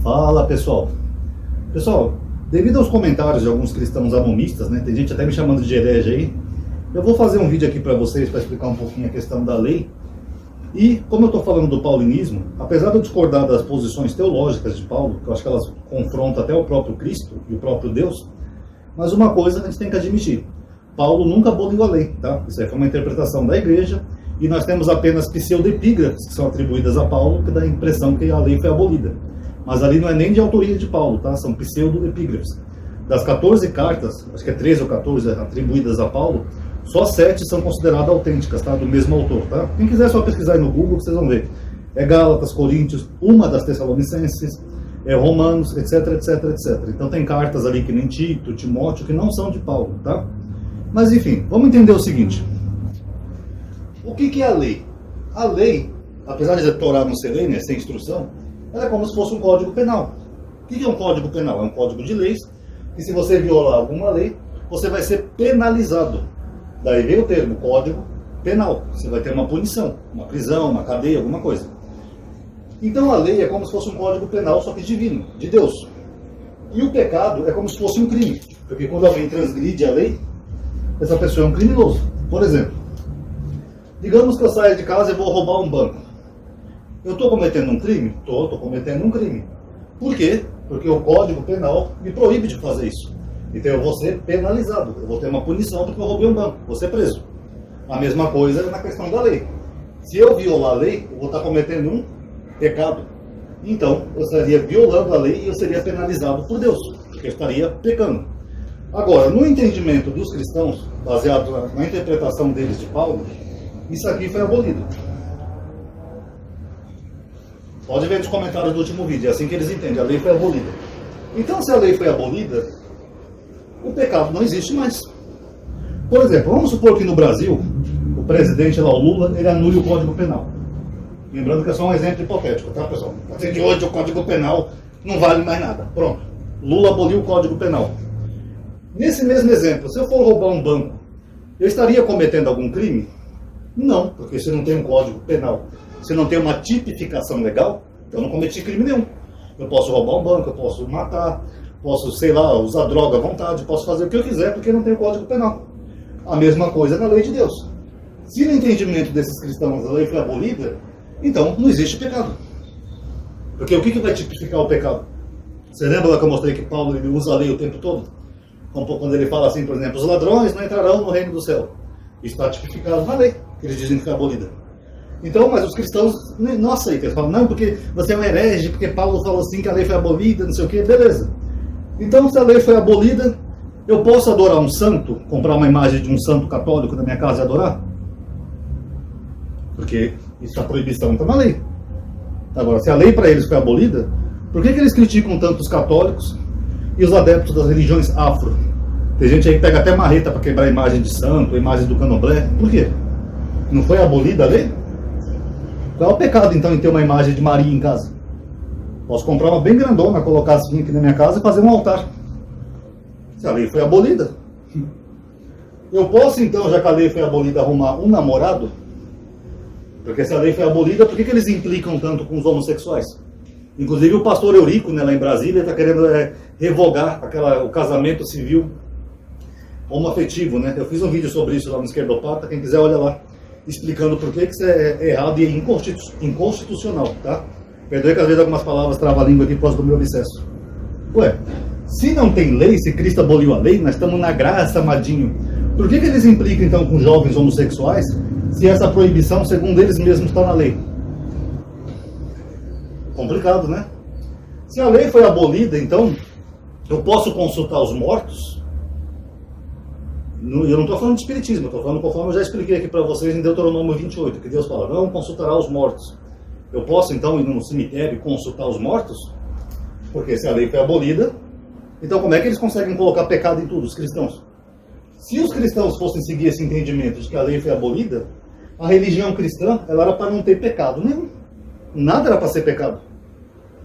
Fala, pessoal. Pessoal, devido aos comentários de alguns cristãos amonistas, né, tem gente até me chamando de herege aí, eu vou fazer um vídeo aqui para vocês para explicar um pouquinho a questão da lei. E, como eu estou falando do paulinismo, apesar de eu discordar das posições teológicas de Paulo, que eu acho que elas confrontam até o próprio Cristo e o próprio Deus, mas uma coisa a gente tem que admitir: Paulo nunca aboliu a lei, tá? Isso aí foi uma interpretação da igreja, e nós temos apenas pseudepígrafes que são atribuídas a Paulo, que dá a impressão que a lei foi abolida. Mas ali não é nem de autoria de Paulo, tá? São pseudoepígrafes. Das 14 cartas, acho que é 13 ou 14 atribuídas a Paulo, só 7 são consideradas autênticas, tá? Do mesmo autor, tá? Quem quiser só pesquisar aí no Google, vocês vão ver. É Gálatas, Coríntios, uma das Tessalonicenses, é Romanos, etc, etc, etc. Então tem cartas ali que nem Tito, Timóteo, que não são de Paulo, tá? Mas enfim, vamos entender o seguinte. O que é a lei? A lei, apesar de a Torá não ser lei, né, sem instrução, ela é como se fosse um código penal. O que é um código penal? É um código de leis, que se você violar alguma lei, você vai ser penalizado. Daí vem o termo, código penal. Você vai ter uma punição, uma prisão, uma cadeia, alguma coisa. Então a lei é como se fosse um código penal, só que divino, de Deus. E o pecado é como se fosse um crime. Porque quando alguém transgride a lei, essa pessoa é um criminoso. Por exemplo, digamos que eu saia de casa e vou roubar um banco. Eu estou cometendo um crime? Estou cometendo um crime. Por quê? Porque o Código Penal me proíbe de fazer isso. Então eu vou ser penalizado. Eu vou ter uma punição porque eu roubei um banco. Vou ser preso. A mesma coisa na questão da lei. Se eu violar a lei, eu vou estar cometendo um pecado. Então, eu estaria violando a lei e eu seria penalizado por Deus. Porque eu estaria pecando. Agora, no entendimento dos cristãos, baseado na interpretação deles de Paulo, isso aqui foi abolido. Pode ver nos comentários do último vídeo, é assim que eles entendem, a lei foi abolida. Então, se a lei foi abolida, o pecado não existe mais. Por exemplo, vamos supor que no Brasil, o presidente lá, o Lula, ele anule o Código Penal. Lembrando que é só um exemplo hipotético, tá, pessoal? A partir de hoje, o Código Penal não vale mais nada. Pronto. Lula aboliu o Código Penal. Nesse mesmo exemplo, se eu for roubar um banco, eu estaria cometendo algum crime? Não, porque se não tem um Código Penal, se não tem uma tipificação legal, eu não cometi crime nenhum. Eu posso roubar um banco, eu posso matar, posso, sei lá, usar droga à vontade, posso fazer o que eu quiser porque não tem o Código Penal. A mesma coisa na lei de Deus. Se no entendimento desses cristãos a lei foi abolida, então não existe pecado. Porque o que vai tipificar o pecado? Você lembra lá que eu mostrei que Paulo ele usa a lei o tempo todo? Quando ele fala assim, por exemplo, os ladrões não entrarão no reino do céu. Isso está tipificado na lei, que eles dizem que foi abolida. Então, mas os cristãos não aceitam. Eles falam, não, porque você é um herege, porque Paulo falou assim que a lei foi abolida, não sei o quê, beleza. Então, se a lei foi abolida, eu posso adorar um santo, comprar uma imagem de um santo católico na minha casa e adorar? Porque isso, a proibição está na lei. Agora, se a lei para eles foi abolida, por que eles criticam tanto os católicos e os adeptos das religiões afro? Tem gente aí que pega até marreta para quebrar a imagem de santo, a imagem do candomblé. Por quê? Não foi abolida a lei? Qual é o pecado, então, em ter uma imagem de Maria em casa? Posso comprar uma bem grandona, colocar assim aqui na minha casa e fazer um altar. Se a lei foi abolida. Eu posso, então, já que a lei foi abolida, arrumar um namorado? Porque se a lei foi abolida, por que eles implicam tanto com os homossexuais? Inclusive o pastor Eurico, né, lá em Brasília, está querendo revogar o casamento civil homoafetivo, né? Eu fiz um vídeo sobre isso lá no Esquerdopata, quem quiser olha lá, explicando por que isso é errado e é inconstitucional, tá? Perdoe que às vezes algumas palavras travam a língua aqui por causa do meu abscesso. Ué, se não tem lei, se Cristo aboliu a lei, nós estamos na graça, amadinho. Por que eles implicam então com jovens homossexuais, se essa proibição, segundo eles mesmos, está na lei? Complicado, né? Se a lei foi abolida, então, eu posso consultar os mortos? Eu não estou falando de espiritismo, estou falando conforme eu já expliquei aqui para vocês em Deuteronômio 28, que Deus fala, não consultará os mortos. Eu posso então ir no cemitério e consultar os mortos? Porque se a lei foi abolida, então como é que eles conseguem colocar pecado em tudo, os cristãos? Se os cristãos fossem seguir esse entendimento de que a lei foi abolida, a religião cristã ela era para não ter pecado nenhum. Nada era para ser pecado.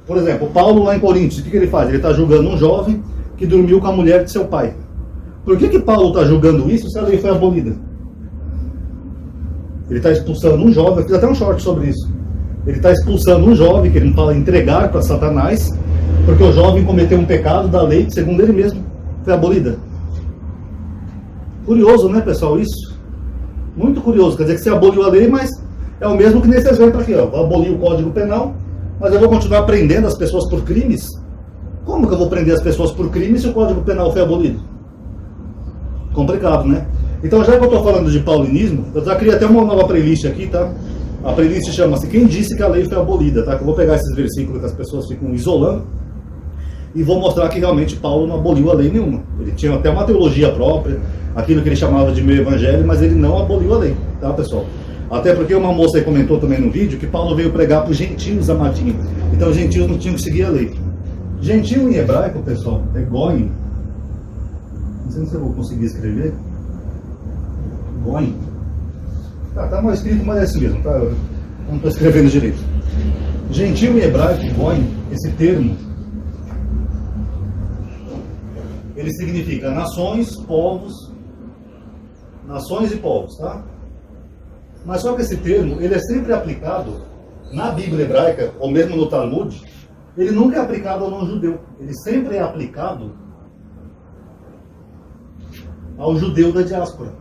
Por exemplo, Paulo lá em Coríntios, o que ele faz? Ele está julgando um jovem que dormiu com a mulher de seu pai. Por que Paulo está julgando isso se a lei foi abolida? Ele está expulsando um jovem, eu fiz até um short sobre isso. Ele está expulsando um jovem, que ele não fala entregar para Satanás, porque o jovem cometeu um pecado da lei que, segundo ele mesmo, foi abolida. Curioso, né, pessoal, isso? Muito curioso, quer dizer que você aboliu a lei, mas é o mesmo que nesse exemplo aqui, ó. Vou abolir o Código Penal, mas eu vou continuar prendendo as pessoas por crimes? Como que eu vou prender as pessoas por crimes se o Código Penal foi abolido? Complicado, né? Então, já que eu estou falando de paulinismo, eu já criei até uma nova playlist aqui, tá? A playlist chama-se Quem Disse que a Lei Foi Abolida, tá? Que eu vou pegar esses versículos que as pessoas ficam isolando e vou mostrar que realmente Paulo não aboliu a lei nenhuma. Ele tinha até uma teologia própria, aquilo que ele chamava de meio evangelho, mas ele não aboliu a lei, tá, pessoal? Até porque uma moça aí comentou também no vídeo que Paulo veio pregar para os gentios, amadinho. Então os gentios não tinham que seguir a lei. Gentio em hebraico, pessoal, é goim. Não sei se eu vou conseguir escrever. Goim. Tá mal escrito, mas é assim mesmo, tá? Eu não estou escrevendo direito. Gentio em hebraico, goim, esse termo, ele significa nações, povos, nações e povos, tá? Mas só que esse termo, ele é sempre aplicado na Bíblia hebraica, ou mesmo no Talmud, ele nunca é aplicado ao não-judeu. Ele sempre é aplicado ao judeu da diáspora.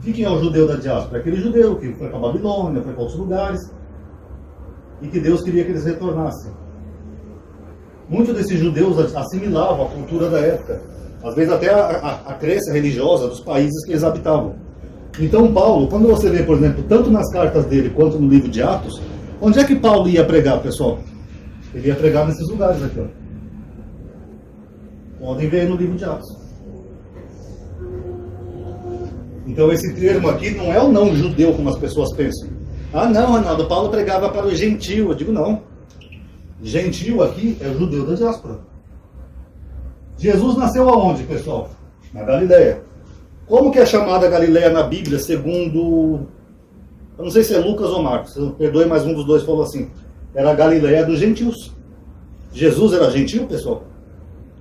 E quem é o judeu da diáspora? Aquele judeu que foi para a Babilônia, foi para outros lugares, e que Deus queria que eles retornassem. Muitos desses judeus assimilavam a cultura da época, às vezes até a crença religiosa dos países que eles habitavam. Então Paulo, quando você vê, por exemplo, tanto nas cartas dele quanto no livro de Atos, onde é que Paulo ia pregar, pessoal? Ele ia pregar nesses lugares aqui, ó. Podem ver aí no livro de Atos. Então esse termo aqui não é o não judeu, como as pessoas pensam. Ah não, Ronaldo, Paulo pregava para o gentio. Eu digo não. Gentio aqui é o judeu da diáspora. Jesus nasceu aonde, pessoal? Na Galileia. Como que é chamada Galileia na Bíblia, segundo... Eu não sei se é Lucas ou Marcos, perdoe, mas um dos dois falou assim. Era a Galileia dos gentios. Jesus era gentio, pessoal?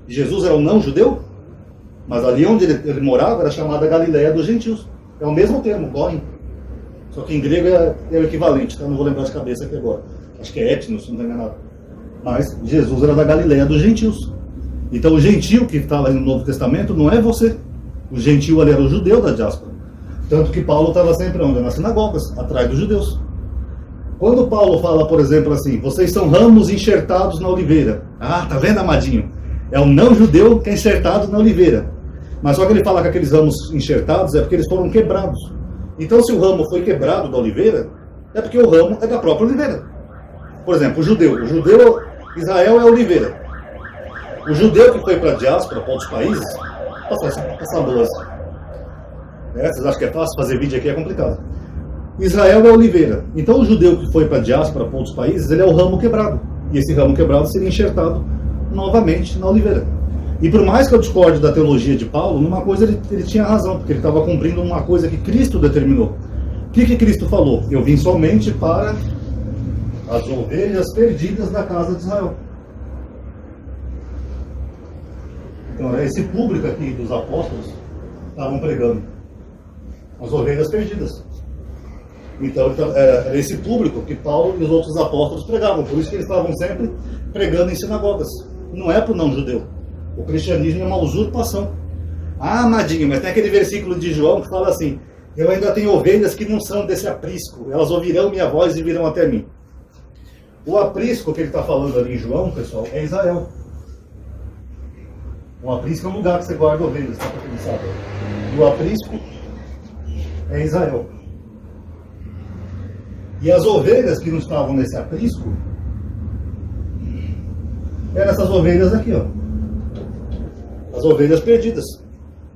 Jesus era um não judeu? Mas ali onde ele morava era chamada Galileia dos gentios. É o mesmo termo, goim. Só que em grego é o equivalente, tá? Não vou lembrar de cabeça aqui agora. Acho que é etnos, se não estou enganado. Mas Jesus era da Galileia dos gentios. Então o gentio que está lá no Novo Testamento não é você. O gentio ali era o judeu da diáspora. Tanto que Paulo estava sempre onde? Nas sinagogas, atrás dos judeus. Quando Paulo fala, por exemplo, assim, vocês são ramos enxertados na oliveira. Ah, tá vendo, amadinho? É o não judeu que é enxertado na oliveira. Mas só que ele fala que aqueles ramos enxertados é porque eles foram quebrados. Então se o ramo foi quebrado da oliveira, é porque o ramo é da própria oliveira. Por exemplo, o judeu, Israel é a oliveira. O judeu que foi para a diáspora, para outros países, passa a luz. Vocês acham que é fácil? Fazer vídeo aqui é complicado. Israel é a oliveira. Então o judeu que foi para a diáspora, para outros países, ele é o ramo quebrado. E esse ramo quebrado seria enxertado novamente na oliveira. E por mais que eu discorde da teologia de Paulo, numa coisa ele tinha razão, porque ele estava cumprindo uma coisa que Cristo determinou. O que Cristo falou? Eu vim somente para as ovelhas perdidas da casa de Israel. Então é esse público aqui dos apóstolos estavam pregando. As ovelhas perdidas. Então era esse público que Paulo e os outros apóstolos pregavam. Por isso que eles estavam sempre pregando em sinagogas. Não é para o não judeu. O cristianismo é uma usurpação. Ah, amadinho, mas tem aquele versículo de João que fala assim: eu ainda tenho ovelhas que não são desse aprisco. Elas ouvirão minha voz e virão até mim. O aprisco que ele está falando ali em João, pessoal, é Israel. O aprisco é um lugar que você guarda ovelhas, tá? Para quem sabe. E o aprisco é Israel. E as ovelhas que não estavam nesse aprisco eram essas ovelhas aqui, ó. As ovelhas perdidas.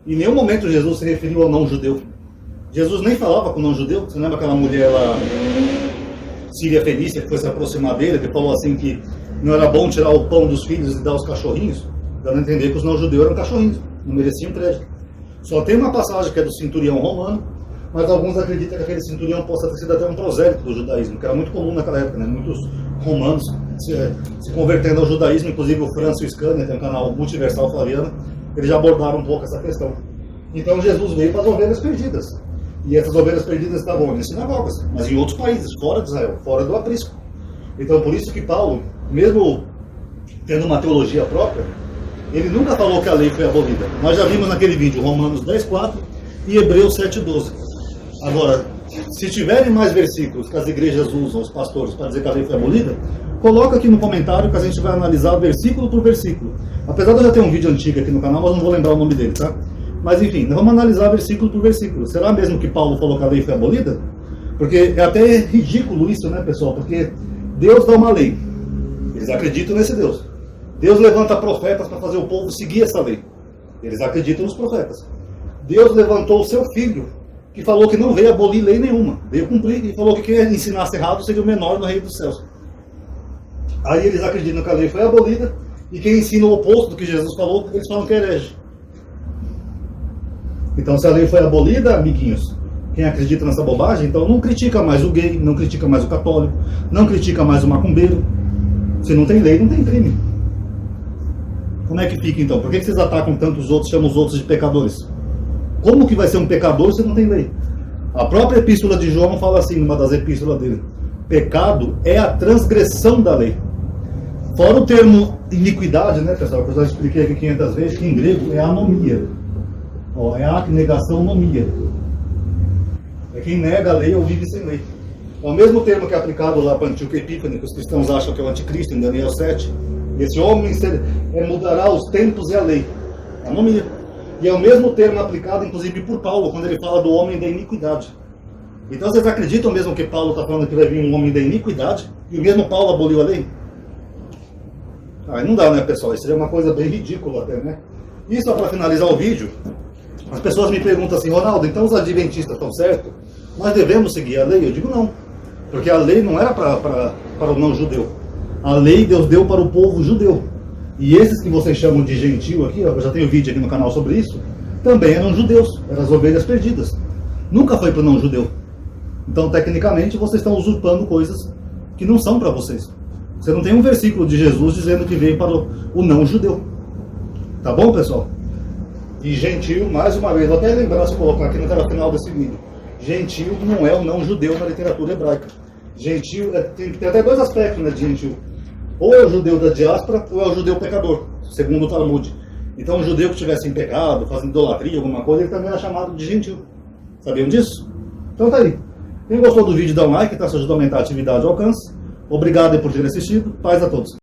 Em nenhum momento Jesus se referiu ao não-judeu. Jesus nem falava com o não-judeu. Você lembra aquela mulher lá, Síria Fenícia, que foi se aproximar dele, que falou assim que não era bom tirar o pão dos filhos e dar aos cachorrinhos, dando a entender que os não-judeus eram cachorrinhos, não mereciam crédito. Só tem uma passagem que é do centurião romano, mas alguns acreditam que aquele centurião possa ter sido até um prosélito do judaísmo, que era muito comum naquela época, né? Muitos romanos se convertendo ao judaísmo, inclusive o Francis Scanner, tem um canal Multiversal Flaviano, eles já abordaram um pouco essa questão. Então Jesus veio para as ovelhas perdidas. E essas ovelhas perdidas estavam em sinagogas, mas em outros países, fora de Israel, fora do aprisco. Então por isso que Paulo, mesmo tendo uma teologia própria, ele nunca falou que a lei foi abolida. Nós já vimos naquele vídeo Romanos 10:4 e Hebreus 7:12. Agora, se tiverem mais versículos que as igrejas usam, os pastores, para dizer que a lei foi abolida, coloca aqui no comentário que a gente vai analisar versículo por versículo. Apesar de eu já ter um vídeo antigo aqui no canal, mas não vou lembrar o nome dele, tá? Mas enfim, nós vamos analisar versículo por versículo. Será mesmo que Paulo falou que a lei foi abolida? Porque é até ridículo isso, né, pessoal? Porque Deus dá uma lei. Eles acreditam nesse Deus. Deus levanta profetas para fazer o povo seguir essa lei. Eles acreditam nos profetas. Deus levantou o seu filho, que falou que não veio abolir lei nenhuma. Veio cumprir e falou que quem ensinasse errado seria o menor no reino dos céus. Aí eles acreditam que a lei foi abolida, e quem ensina o oposto do que Jesus falou, eles falam que é herege. Então, se a lei foi abolida, amiguinhos, quem acredita nessa bobagem, então não critica mais o gay, não critica mais o católico, não critica mais o macumbeiro. Se não tem lei, não tem crime. Como é que fica então? Por que vocês atacam tantos outros, chamam os outros de pecadores? Como que vai ser um pecador se não tem lei? A própria epístola de João fala assim, numa das epístolas dele: pecado é a transgressão da lei. Fora o termo iniquidade, né, pessoal, que eu já expliquei aqui 500 vezes, que em grego é anomia. Ó, é a negação nomia. É quem nega a lei ou vive sem lei. É o mesmo termo que é aplicado lá para Antíoco Epífane, que os cristãos acham que é o anticristo, em Daniel 7. Esse homem mudará os tempos e a lei. Anomia. E é o mesmo termo aplicado, inclusive, por Paulo, quando ele fala do homem da iniquidade. Então vocês acreditam mesmo que Paulo está falando que vai vir um homem da iniquidade? E o mesmo Paulo aboliu a lei? Aí não dá, né, pessoal? Isso seria uma coisa bem ridícula até, né? E só para finalizar o vídeo, as pessoas me perguntam assim: Ronaldo, então os adventistas estão certos? Nós devemos seguir a lei? Eu digo não. Porque a lei não era para o não-judeu. A lei Deus deu para o povo judeu. E esses que vocês chamam de gentil aqui, ó, eu já tenho vídeo aqui no canal sobre isso, também eram judeus, eram as ovelhas perdidas. Nunca foi para o não-judeu. Então, tecnicamente, vocês estão usurpando coisas que não são para vocês. Você não tem um versículo de Jesus dizendo que veio para o não-judeu. Tá bom, pessoal? E gentil, mais uma vez, vou até lembrar se eu colocar aqui no final desse vídeo. Gentil não é o não-judeu na literatura hebraica. Gentil, tem até dois aspectos, né, de gentil. Ou é o judeu da diáspora, ou é o judeu pecador, segundo o Talmud. Então, o judeu que estivesse em pecado, fazendo idolatria, alguma coisa, ele também era chamado de gentil. Sabiam disso? Então tá aí. Quem gostou do vídeo, dá um like, tá? Isso ajuda a aumentar a atividade e alcance. Obrigado por ter assistido. Paz a todos.